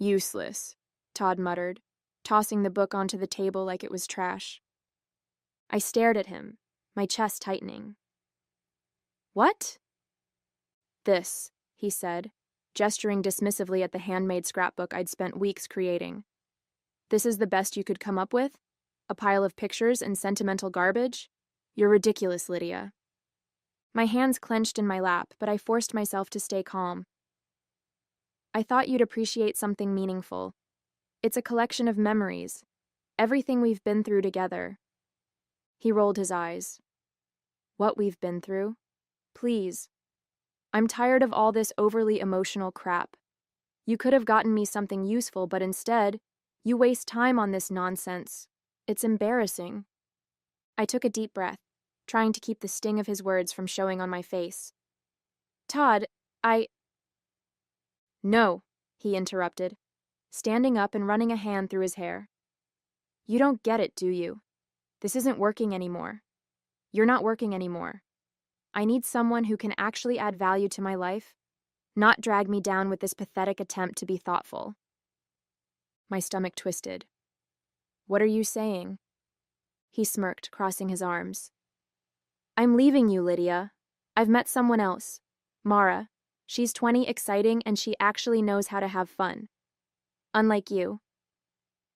Useless, Todd muttered, tossing the book onto the table like it was trash. I stared at him, my chest tightening. What? This, he said, gesturing dismissively at the handmade scrapbook I'd spent weeks creating. This is the best you could come up with? A pile of pictures and sentimental garbage? You're ridiculous, Lydia. My hands clenched in my lap, but I forced myself to stay calm. I thought you'd appreciate something meaningful. It's a collection of memories, everything we've been through together. He rolled his eyes. What we've been through? Please. I'm tired of all this overly emotional crap. You could have gotten me something useful, but instead, you waste time on this nonsense. It's embarrassing. I took a deep breath, trying to keep the sting of his words from showing on my face. Todd, No, he interrupted, standing up and running a hand through his hair. You don't get it, do you? This isn't working anymore. You're not working anymore. I need someone who can actually add value to my life, not drag me down with this pathetic attempt to be thoughtful. My stomach twisted. What are you saying? He smirked, crossing his arms. I'm leaving you, Lydia. I've met someone else. Mara. She's 20, exciting, and she actually knows how to have fun. Unlike you.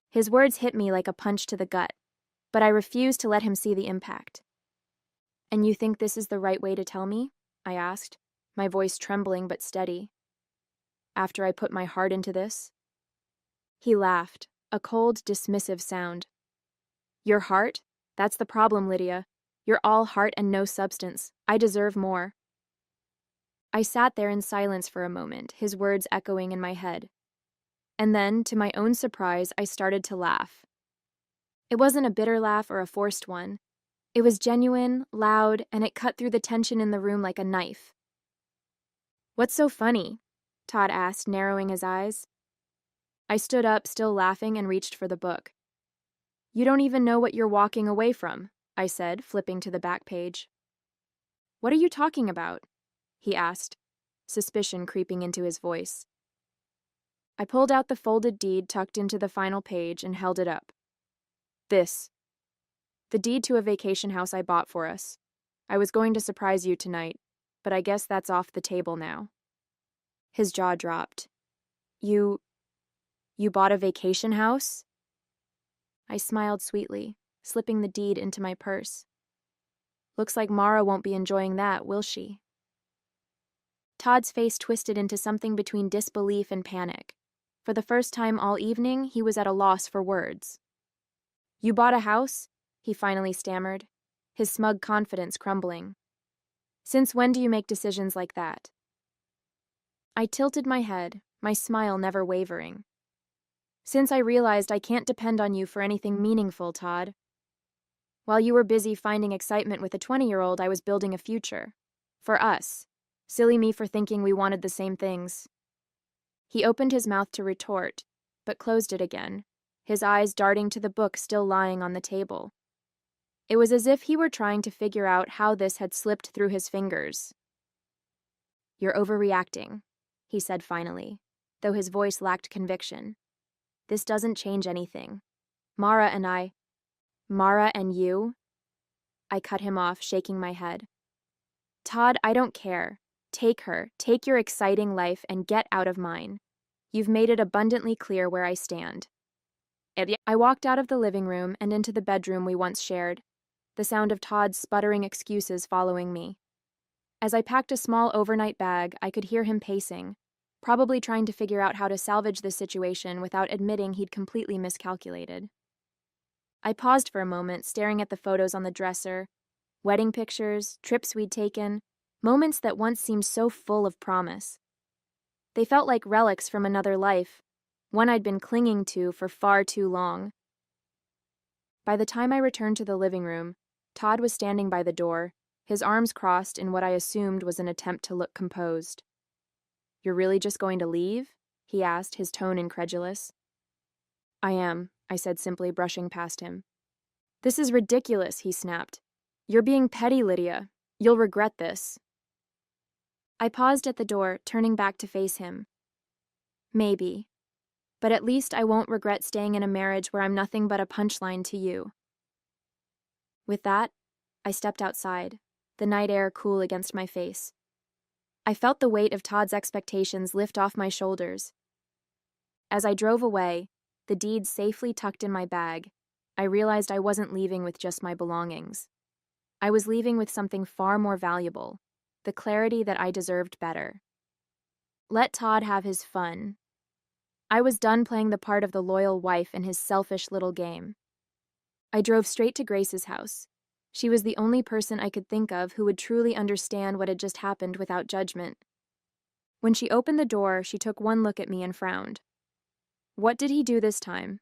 His words hit me like a punch to the gut, but I refused to let him see the impact. And you think this is the right way to tell me? I asked, my voice trembling but steady. After I put my heart into this? He laughed, a cold, dismissive sound. Your heart? That's the problem, Lydia. You're all heart and no substance. I deserve more. I sat there in silence for a moment, his words echoing in my head. And then, to my own surprise, I started to laugh. It wasn't a bitter laugh or a forced one. It was genuine, loud, and it cut through the tension in the room like a knife. What's so funny? Todd asked, narrowing his eyes. I stood up, still laughing, and reached for the book. You don't even know what you're walking away from, I said, flipping to the back page. What are you talking about? He asked, suspicion creeping into his voice. I pulled out the folded deed tucked into the final page and held it up. This. The deed to a vacation house I bought for us. I was going to surprise you tonight, but I guess that's off the table now. His jaw dropped. You bought a vacation house? I smiled sweetly, slipping the deed into my purse. Looks like Mara won't be enjoying that, will she? Todd's face twisted into something between disbelief and panic. For the first time all evening, he was at a loss for words. You bought a house? He finally stammered, his smug confidence crumbling. Since when do you make decisions like that? I tilted my head, my smile never wavering. Since I realized I can't depend on you for anything meaningful, Todd. While you were busy finding excitement with a 20-year-old, I was building a future. For us. Silly me for thinking we wanted the same things. He opened his mouth to retort, but closed it again, his eyes darting to the book still lying on the table. It was as if he were trying to figure out how this had slipped through his fingers. You're overreacting, he said finally, though his voice lacked conviction. This doesn't change anything. Mara and you? I cut him off, shaking my head. Todd, I don't care. Take her, take your exciting life, and get out of mine. You've made it abundantly clear where I stand. I walked out of the living room and into the bedroom we once shared, the sound of Todd's sputtering excuses following me. As I packed a small overnight bag, I could hear him pacing, probably trying to figure out how to salvage the situation without admitting he'd completely miscalculated. I paused for a moment, staring at the photos on the dresser, wedding pictures, trips we'd taken, moments that once seemed so full of promise. They felt like relics from another life, one I'd been clinging to for far too long. By the time I returned to the living room, Todd was standing by the door, his arms crossed in what I assumed was an attempt to look composed. You're really just going to leave? He asked, his tone incredulous. I am, I said simply, brushing past him. This is ridiculous, he snapped. You're being petty, Lydia. You'll regret this. I paused at the door, turning back to face him. Maybe. But at least I won't regret staying in a marriage where I'm nothing but a punchline to you. With that, I stepped outside, the night air cool against my face. I felt the weight of Todd's expectations lift off my shoulders. As I drove away, the deeds safely tucked in my bag, I realized I wasn't leaving with just my belongings. I was leaving with something far more valuable, the clarity that I deserved better. Let Todd have his fun. I was done playing the part of the loyal wife in his selfish little game. I drove straight to Grace's house. She was the only person I could think of who would truly understand what had just happened without judgment. When she opened the door, she took one look at me and frowned. What did he do this time?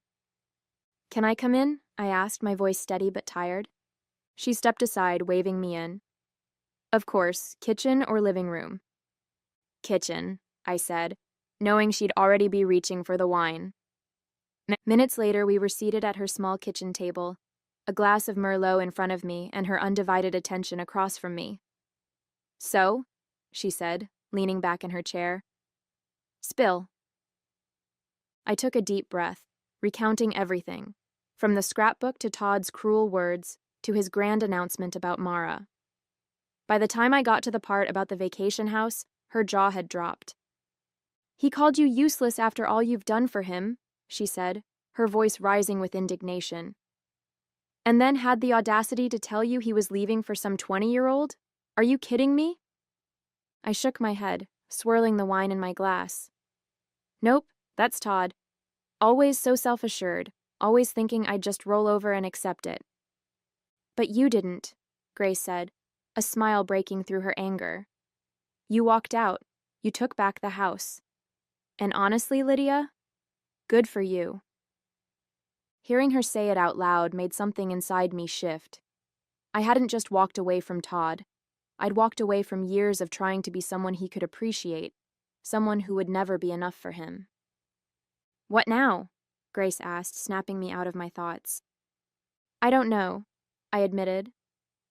Can I come in? I asked, my voice steady but tired. She stepped aside, waving me in. Of course, kitchen or living room? Kitchen, I said, knowing she'd already be reaching for the wine. Minutes later, we were seated at her small kitchen table, a glass of Merlot in front of me and her undivided attention across from me. So, she said, leaning back in her chair. Spill. I took a deep breath, recounting everything, from the scrapbook to Todd's cruel words to his grand announcement about Mara. By the time I got to the part about the vacation house, her jaw had dropped. He called you useless after all you've done for him, she said, her voice rising with indignation. And then had the audacity to tell you he was leaving for some 20-year-old? Are you kidding me? I shook my head, swirling the wine in my glass. Nope, that's Todd. Always so self-assured, always thinking I'd just roll over and accept it. But you didn't, Grace said, a smile breaking through her anger. You walked out. You took back the house. And honestly, Lydia, good for you. Hearing her say it out loud made something inside me shift. I hadn't just walked away from Todd. I'd walked away from years of trying to be someone he could appreciate, someone who would never be enough for him. What now? Grace asked, snapping me out of my thoughts. I don't know, I admitted.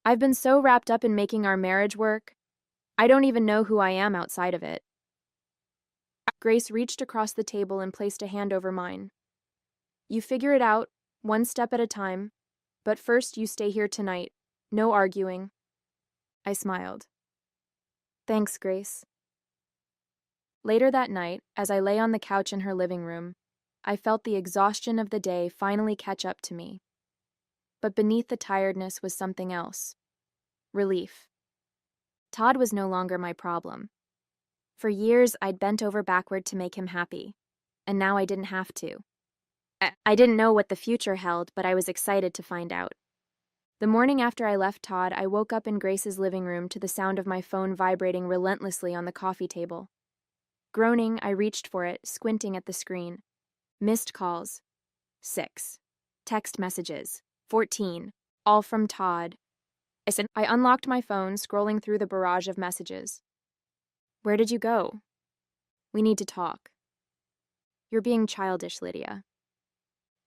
I've been so wrapped up in making our marriage work, I don't even know who I am outside of it. Grace reached across the table and placed a hand over mine. You figure it out, one step at a time, but first you stay here tonight. No arguing. I smiled. Thanks, Grace. Later that night, as I lay on the couch in her living room, I felt the exhaustion of the day finally catch up to me. But beneath the tiredness was something else. Relief. Todd was no longer my problem. For years, I'd bent over backward to make him happy, and now I didn't have to. I didn't know what the future held, but I was excited to find out. The morning after I left Todd, I woke up in Grace's living room to the sound of my phone vibrating relentlessly on the coffee table. Groaning, I reached for it, squinting at the screen. Missed calls. 6. Text messages. 14. All from Todd. I unlocked my phone, scrolling through the barrage of messages. Where did you go? We need to talk. You're being childish, Lydia.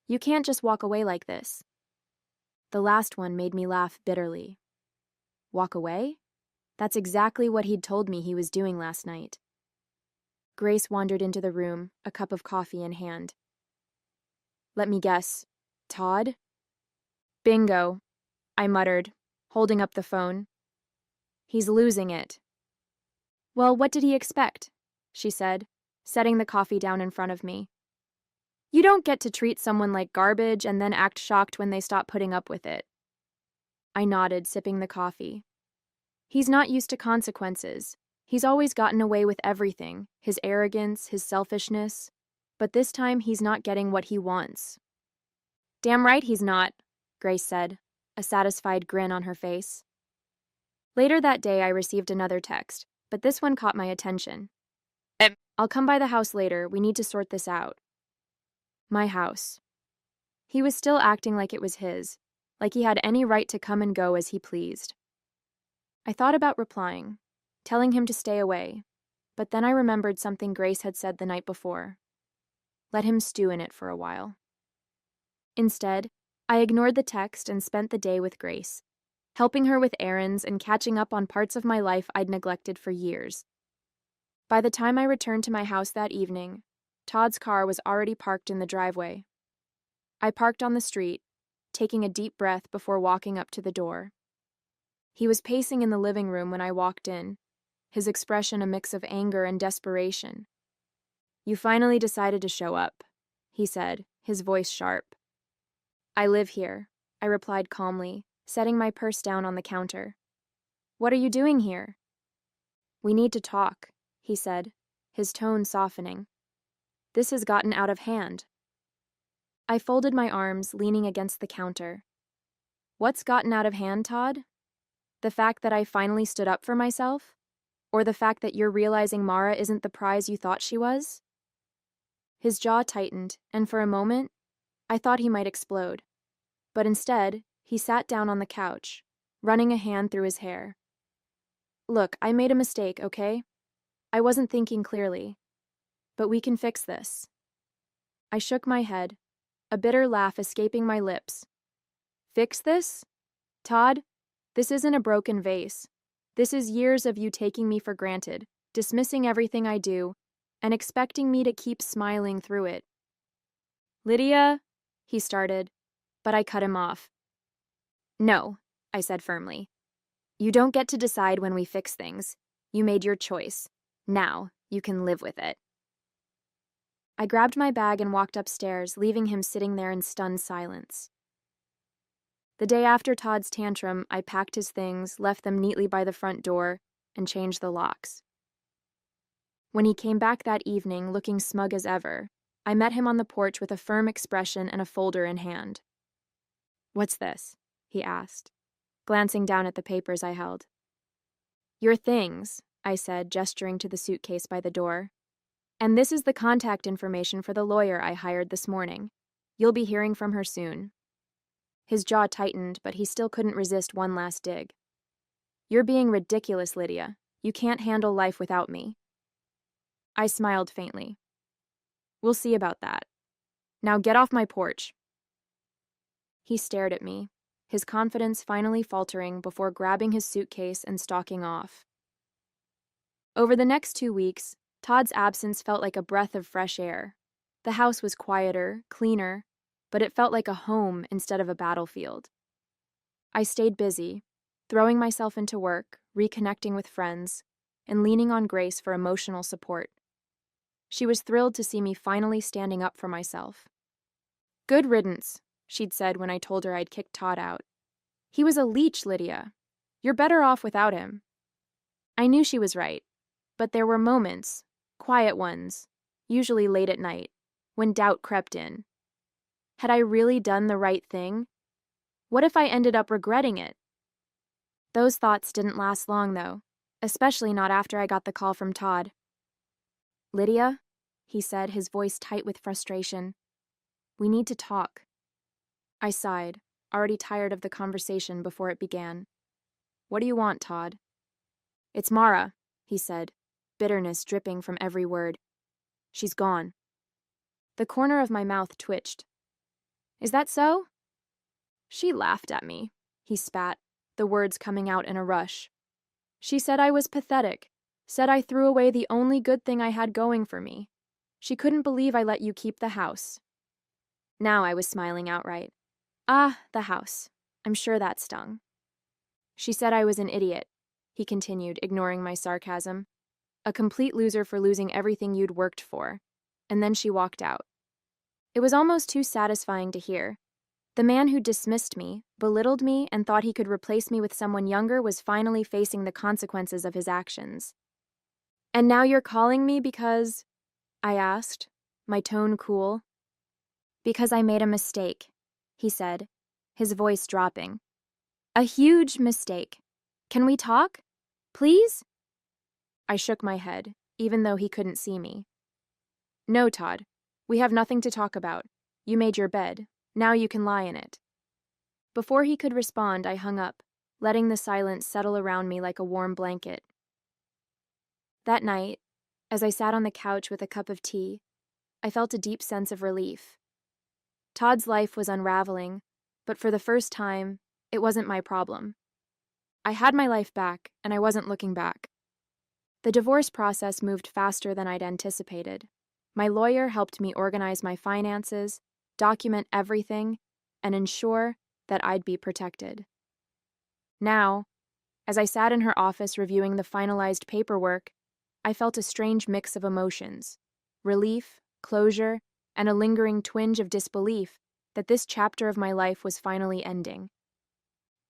You can't just walk away like this. The last one made me laugh bitterly. Walk away? That's exactly what he'd told me he was doing last night. Grace wandered into the room, a cup of coffee in hand. Let me guess. Todd? Bingo, I muttered, holding up the phone. He's losing it. Well, what did he expect? She said, setting the coffee down in front of me. You don't get to treat someone like garbage and then act shocked when they stop putting up with it. I nodded, sipping the coffee. He's not used to consequences. He's always gotten away with everything, his arrogance, his selfishness. But this time he's not getting what he wants. Damn right he's not, Grace said, a satisfied grin on her face. Later that day I received another text, but this one caught my attention. I'll come by the house later, we need to sort this out. My house. He was still acting like it was his, like he had any right to come and go as he pleased. I thought about replying, telling him to stay away, but then I remembered something Grace had said the night before. Let him stew in it for a while. Instead, I ignored the text and spent the day with Grace, helping her with errands and catching up on parts of my life I'd neglected for years. By the time I returned to my house that evening, Todd's car was already parked in the driveway. I parked on the street, taking a deep breath before walking up to the door. He was pacing in the living room when I walked in, his expression a mix of anger and desperation. "You finally decided to show up," he said, his voice sharp. "I live here," I replied calmly, setting my purse down on the counter. "What are you doing here?" "We need to talk," he said, his tone softening. "This has gotten out of hand." I folded my arms, leaning against the counter. "What's gotten out of hand, Todd? The fact that I finally stood up for myself? Or the fact that you're realizing Mara isn't the prize you thought she was?" His jaw tightened, and for a moment, I thought he might explode. But instead, he sat down on the couch, running a hand through his hair. "Look, I made a mistake, okay? I wasn't thinking clearly. But we can fix this." I shook my head, a bitter laugh escaping my lips. "Fix this? Todd, this isn't a broken vase. This is years of you taking me for granted, dismissing everything I do, and expecting me to keep smiling through it." "Lydia," he started, but I cut him off. "No," I said firmly. "You don't get to decide when we fix things. You made your choice. Now, you can live with it." I grabbed my bag and walked upstairs, leaving him sitting there in stunned silence. The day after Todd's tantrum, I packed his things, left them neatly by the front door, and changed the locks. When he came back that evening, looking smug as ever, I met him on the porch with a firm expression and a folder in hand. "What's this?" he asked, glancing down at the papers I held. "Your things," I said, gesturing to the suitcase by the door. "And this is the contact information for the lawyer I hired this morning. You'll be hearing from her soon." His jaw tightened, but he still couldn't resist one last dig. "You're being ridiculous, Lydia. You can't handle life without me." I smiled faintly. "We'll see about that. Now get off my porch." He stared at me, his confidence finally faltering before grabbing his suitcase and stalking off. Over the next 2 weeks, Todd's absence felt like a breath of fresh air. The house was quieter, cleaner, but it felt like a home instead of a battlefield. I stayed busy, throwing myself into work, reconnecting with friends, and leaning on Grace for emotional support. She was thrilled to see me finally standing up for myself. "Good riddance," she'd said when I told her I'd kicked Todd out. "He was a leech, Lydia. You're better off without him." I knew she was right, but there were moments, quiet ones, usually late at night, when doubt crept in. Had I really done the right thing? What if I ended up regretting it? Those thoughts didn't last long, though, especially not after I got the call from Todd. "Lydia," he said, his voice tight with frustration. "We need to talk." I sighed, already tired of the conversation before it began. "What do you want, Todd?" "It's Mara," he said, bitterness dripping from every word. "She's gone." The corner of my mouth twitched. "Is that so?" "She laughed at me," he spat, the words coming out in a rush. "She said I was pathetic, said I threw away the only good thing I had going for me. She couldn't believe I let you keep the house." Now I was smiling outright. "Ah, the house. I'm sure that stung." "She said I was an idiot," he continued, ignoring my sarcasm. "A complete loser for losing everything you'd worked for." And then she walked out. It was almost too satisfying to hear. The man who dismissed me, belittled me, and thought he could replace me with someone younger was finally facing the consequences of his actions. "And now you're calling me because—" I asked, my tone cool. "Because I made a mistake," he said, his voice dropping. "A huge mistake. Can we talk? Please?" I shook my head, even though he couldn't see me. "No, Todd. We have nothing to talk about. You made your bed. Now you can lie in it." Before he could respond, I hung up, letting the silence settle around me like a warm blanket. That night, as I sat on the couch with a cup of tea, I felt a deep sense of relief. Todd's life was unraveling, but for the first time, it wasn't my problem. I had my life back, and I wasn't looking back. The divorce process moved faster than I'd anticipated. My lawyer helped me organize my finances, document everything, and ensure that I'd be protected. Now, as I sat in her office reviewing the finalized paperwork, I felt a strange mix of emotions: relief, closure, and a lingering twinge of disbelief that this chapter of my life was finally ending.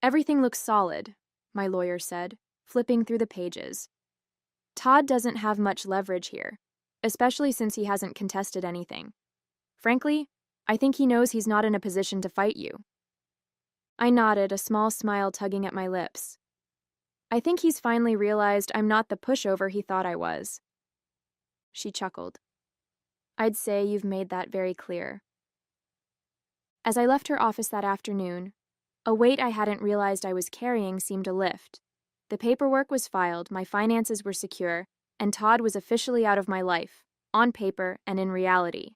"Everything looks solid," my lawyer said, flipping through the pages. "Todd doesn't have much leverage here, especially since he hasn't contested anything. Frankly, I think he knows he's not in a position to fight you." I nodded, a small smile tugging at my lips. "I think he's finally realized I'm not the pushover he thought I was." She chuckled. "I'd say you've made that very clear." As I left her office that afternoon, a weight I hadn't realized I was carrying seemed to lift. The paperwork was filed, my finances were secure, and Todd was officially out of my life, on paper and in reality.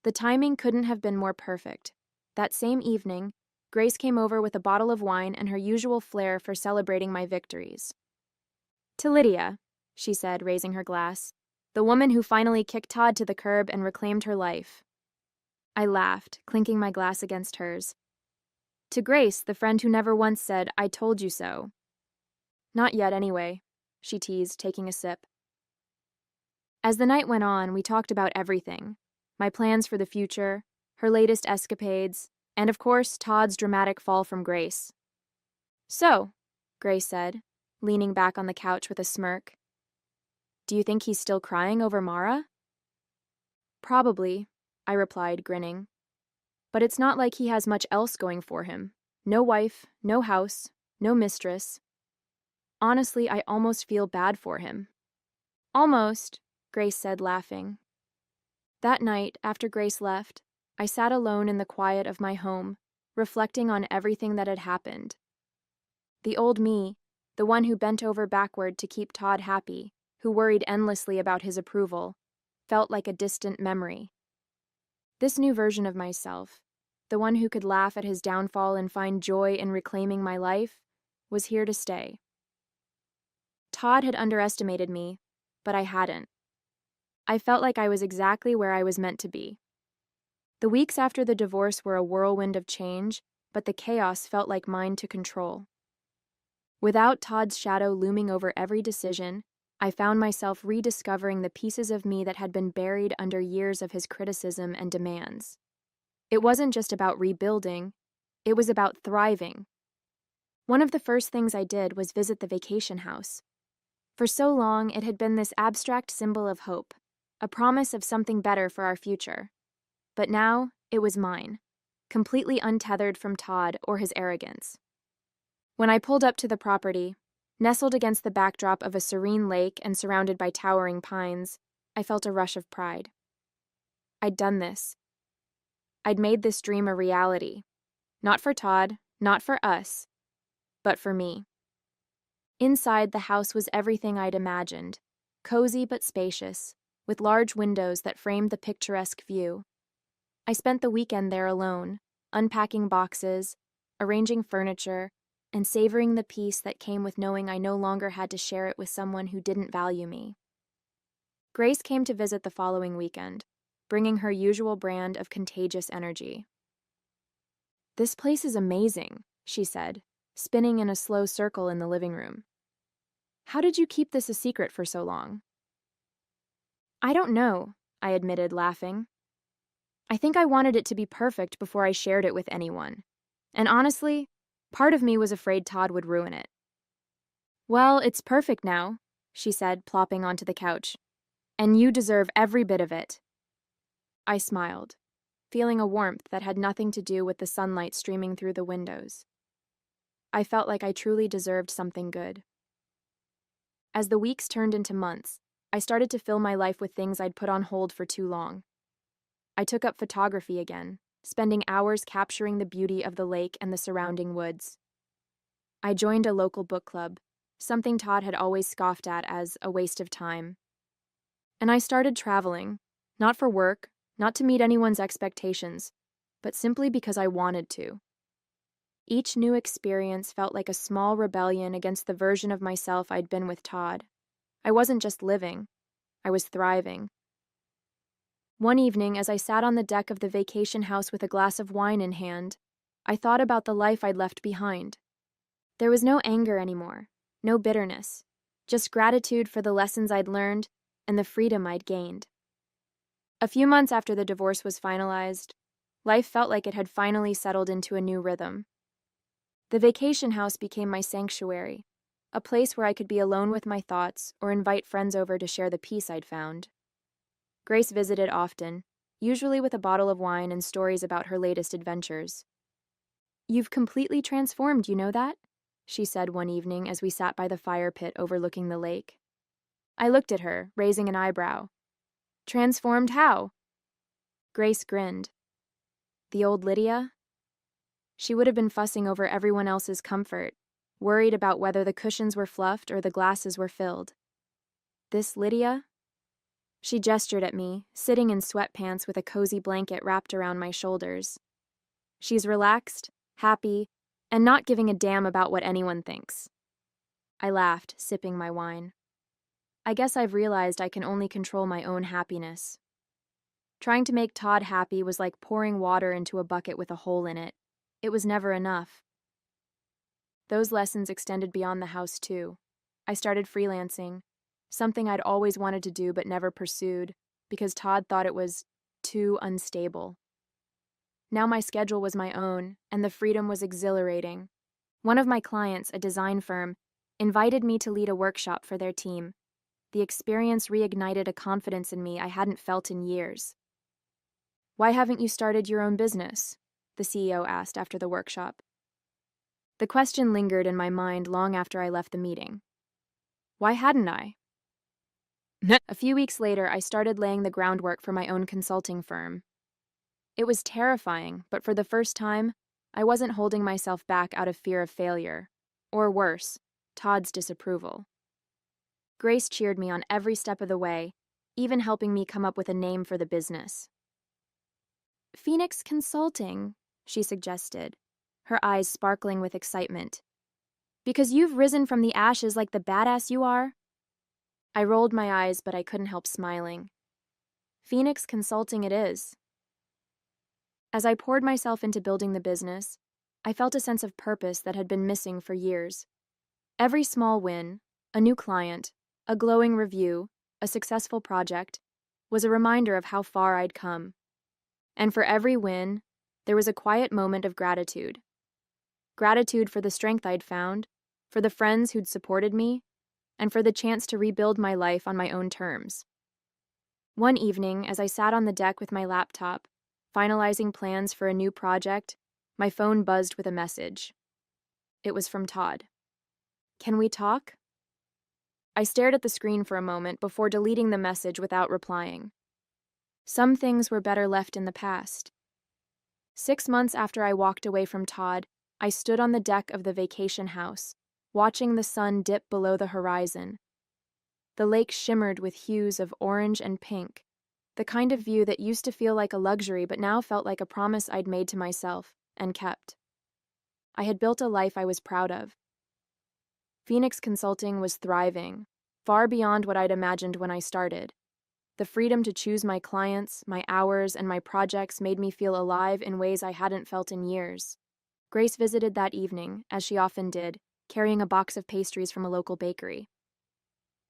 The timing couldn't have been more perfect. That same evening, Grace came over with a bottle of wine and her usual flair for celebrating my victories. "To Lydia," she said, raising her glass, "the woman who finally kicked Todd to the curb and reclaimed her life." I laughed, clinking my glass against hers. "To Grace, the friend who never once said, 'I told you so.'" "Not yet, anyway," she teased, taking a sip. As the night went on, we talked about everything: my plans for the future, her latest escapades, and of course, Todd's dramatic fall from grace. "So," Grace said, leaning back on the couch with a smirk, "do you think he's still crying over Mara?" "Probably," I replied, grinning. "But it's not like he has much else going for him. No wife, no house, no mistress. Honestly, I almost feel bad for him." "Almost," Grace said, laughing. That night, after Grace left, I sat alone in the quiet of my home, reflecting on everything that had happened. The old me, the one who bent over backward to keep Todd happy, who worried endlessly about his approval, felt like a distant memory. This new version of myself, the one who could laugh at his downfall and find joy in reclaiming my life, was here to stay. Todd had underestimated me, but I hadn't. I felt like I was exactly where I was meant to be. The weeks after the divorce were a whirlwind of change, but the chaos felt like mine to control. Without Todd's shadow looming over every decision, I found myself rediscovering the pieces of me that had been buried under years of his criticism and demands. It wasn't just about rebuilding, it was about thriving. One of the first things I did was visit the vacation house. For so long, it had been this abstract symbol of hope, a promise of something better for our future. But now, it was mine, completely untethered from Todd or his arrogance. When I pulled up to the property, nestled against the backdrop of a serene lake and surrounded by towering pines, I felt a rush of pride. I'd done this. I'd made this dream a reality. Not for Todd, not for us, but for me. Inside, the house was everything I'd imagined: cozy but spacious, with large windows that framed the picturesque view. I spent the weekend there alone, unpacking boxes, arranging furniture, and savoring the peace that came with knowing I no longer had to share it with someone who didn't value me. Grace came to visit the following weekend, bringing her usual brand of contagious energy. "This place is amazing," she said, spinning in a slow circle in the living room. "How did you keep this a secret for so long?" "I don't know," I admitted, laughing. "I think I wanted it to be perfect before I shared it with anyone. And honestly, part of me was afraid Todd would ruin it." "Well, it's perfect now," she said, plopping onto the couch. "And you deserve every bit of it." I smiled, feeling a warmth that had nothing to do with the sunlight streaming through the windows. I felt like I truly deserved something good. As the weeks turned into months, I started to fill my life with things I'd put on hold for too long. I took up photography again, spending hours capturing the beauty of the lake and the surrounding woods. I joined a local book club, something Todd had always scoffed at as a waste of time. And I started traveling, not for work, not to meet anyone's expectations, but simply because I wanted to. Each new experience felt like a small rebellion against the version of myself I'd been with Todd. I wasn't just living, I was thriving. One evening, as I sat on the deck of the vacation house with a glass of wine in hand, I thought about the life I'd left behind. There was no anger anymore, no bitterness, just gratitude for the lessons I'd learned and the freedom I'd gained. A few months after the divorce was finalized, life felt like it had finally settled into a new rhythm. The vacation house became my sanctuary, a place where I could be alone with my thoughts or invite friends over to share the peace I'd found. Grace visited often, usually with a bottle of wine and stories about her latest adventures. "You've completely transformed, you know that?" she said one evening as we sat by the fire pit overlooking the lake. I looked at her, raising an eyebrow. "Transformed how?" Grace grinned. "The old Lydia?" She would have been fussing over everyone else's comfort, worried about whether the cushions were fluffed or the glasses were filled. "This Lydia?" She gestured at me, sitting in sweatpants with a cozy blanket wrapped around my shoulders. "She's relaxed, happy, and not giving a damn about what anyone thinks." I laughed, sipping my wine. I guess I've realized I can only control my own happiness. Trying to make Todd happy was like pouring water into a bucket with a hole in it. It was never enough. Those lessons extended beyond the house, too. I started freelancing, something I'd always wanted to do but never pursued, because Todd thought it was too unstable. Now my schedule was my own, and the freedom was exhilarating. One of my clients, a design firm, invited me to lead a workshop for their team. The experience reignited a confidence in me I hadn't felt in years. "Why haven't you started your own business?" the CEO asked after the workshop. The question lingered in my mind long after I left the meeting. Why hadn't I? A few weeks later, I started laying the groundwork for my own consulting firm. It was terrifying, but for the first time, I wasn't holding myself back out of fear of failure, or worse, Todd's disapproval. Grace cheered me on every step of the way, even helping me come up with a name for the business. "Phoenix Consulting," she suggested, her eyes sparkling with excitement. "Because you've risen from the ashes like the badass you are." I rolled my eyes, but I couldn't help smiling. Phoenix Consulting it is. As I poured myself into building the business, I felt a sense of purpose that had been missing for years. Every small win, a new client, a glowing review, a successful project, was a reminder of how far I'd come. And for every win, there was a quiet moment of gratitude. Gratitude for the strength I'd found, for the friends who'd supported me, and for the chance to rebuild my life on my own terms. One evening, as I sat on the deck with my laptop, finalizing plans for a new project, my phone buzzed with a message. It was from Todd. "Can we talk?" I stared at the screen for a moment before deleting the message without replying. Some things were better left in the past. 6 months after I walked away from Todd, I stood on the deck of the vacation house, watching the sun dip below the horizon. The lake shimmered with hues of orange and pink, the kind of view that used to feel like a luxury but now felt like a promise I'd made to myself, and kept. I had built a life I was proud of. Phoenix Consulting was thriving, far beyond what I'd imagined when I started. The freedom to choose my clients, my hours, and my projects made me feel alive in ways I hadn't felt in years. Grace visited that evening, as she often did, carrying a box of pastries from a local bakery.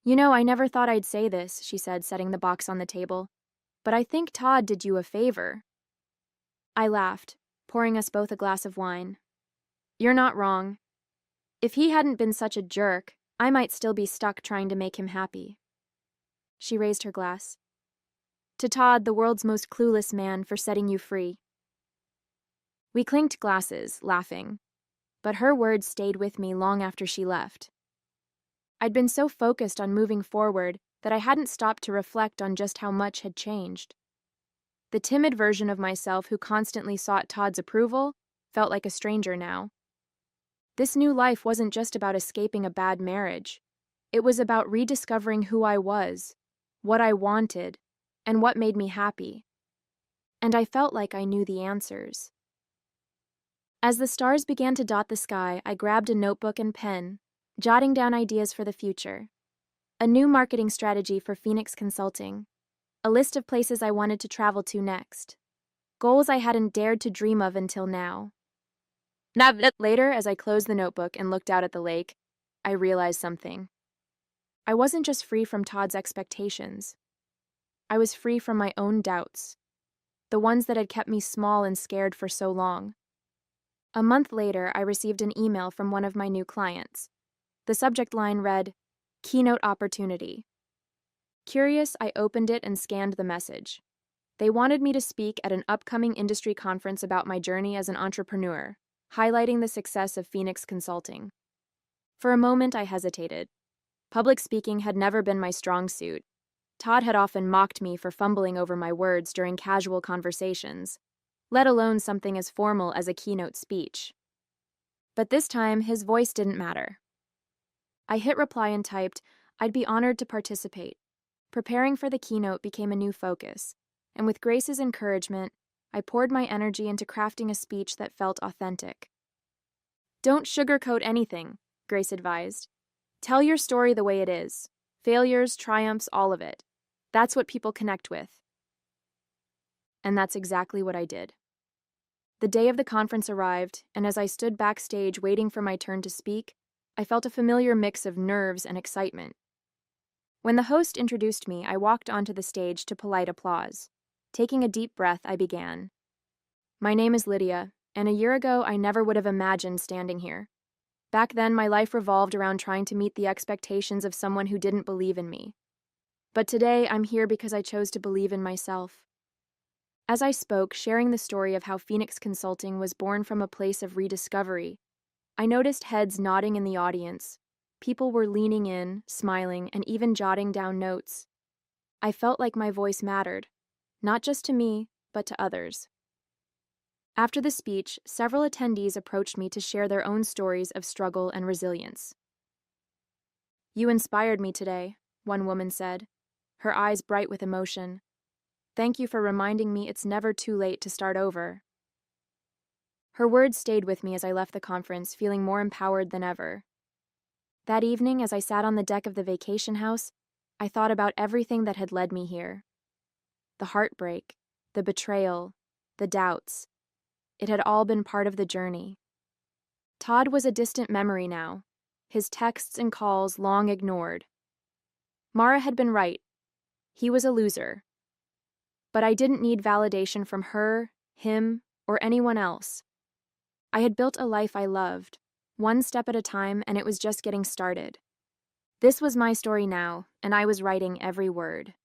"You know, I never thought I'd say this," she said, setting the box on the table, "but I think Todd did you a favor." I laughed, pouring us both a glass of wine. "You're not wrong. If he hadn't been such a jerk, I might still be stuck trying to make him happy." She raised her glass. "To Todd, the world's most clueless man, for setting you free." We clinked glasses, laughing, but her words stayed with me long after she left. I'd been so focused on moving forward that I hadn't stopped to reflect on just how much had changed. The timid version of myself who constantly sought Todd's approval felt like a stranger now. This new life wasn't just about escaping a bad marriage. It was about rediscovering who I was, what I wanted, and what made me happy. And I felt like I knew the answers. As the stars began to dot the sky, I grabbed a notebook and pen, jotting down ideas for the future. A new marketing strategy for Phoenix Consulting. A list of places I wanted to travel to next. Goals I hadn't dared to dream of until now. Later, as I closed the notebook and looked out at the lake, I realized something. I wasn't just free from Todd's expectations. I was free from my own doubts, the ones that had kept me small and scared for so long. A month later, I received an email from one of my new clients. The subject line read, "Keynote Opportunity." Curious, I opened it and scanned the message. They wanted me to speak at an upcoming industry conference about my journey as an entrepreneur, highlighting the success of Phoenix Consulting. For a moment, I hesitated. Public speaking had never been my strong suit. Todd had often mocked me for fumbling over my words during casual conversations, let alone something as formal as a keynote speech. But this time, his voice didn't matter. I hit reply and typed, "I'd be honored to participate." Preparing for the keynote became a new focus, and with Grace's encouragement, I poured my energy into crafting a speech that felt authentic. "Don't sugarcoat anything," Grace advised. "Tell your story the way it is. Failures, triumphs, all of it. That's what people connect with." And that's exactly what I did. The day of the conference arrived, and as I stood backstage waiting for my turn to speak, I felt a familiar mix of nerves and excitement. When the host introduced me, I walked onto the stage to polite applause. Taking a deep breath, I began. "My name is Lydia, and a year ago I never would have imagined standing here. Back then, my life revolved around trying to meet the expectations of someone who didn't believe in me. But today, I'm here because I chose to believe in myself." As I spoke, sharing the story of how Phoenix Consulting was born from a place of rediscovery, I noticed heads nodding in the audience. People were leaning in, smiling, and even jotting down notes. I felt like my voice mattered, not just to me, but to others. After the speech, several attendees approached me to share their own stories of struggle and resilience. "You inspired me today," one woman said, her eyes bright with emotion. "Thank you for reminding me it's never too late to start over." Her words stayed with me as I left the conference, feeling more empowered than ever. That evening, as I sat on the deck of the vacation house, I thought about everything that had led me here. The heartbreak, the betrayal, the doubts. It had all been part of the journey. Todd was a distant memory now, his texts and calls long ignored. Mara had been right. He was a loser. But I didn't need validation from her, him, or anyone else. I had built a life I loved, one step at a time, and it was just getting started. This was my story now, and I was writing every word.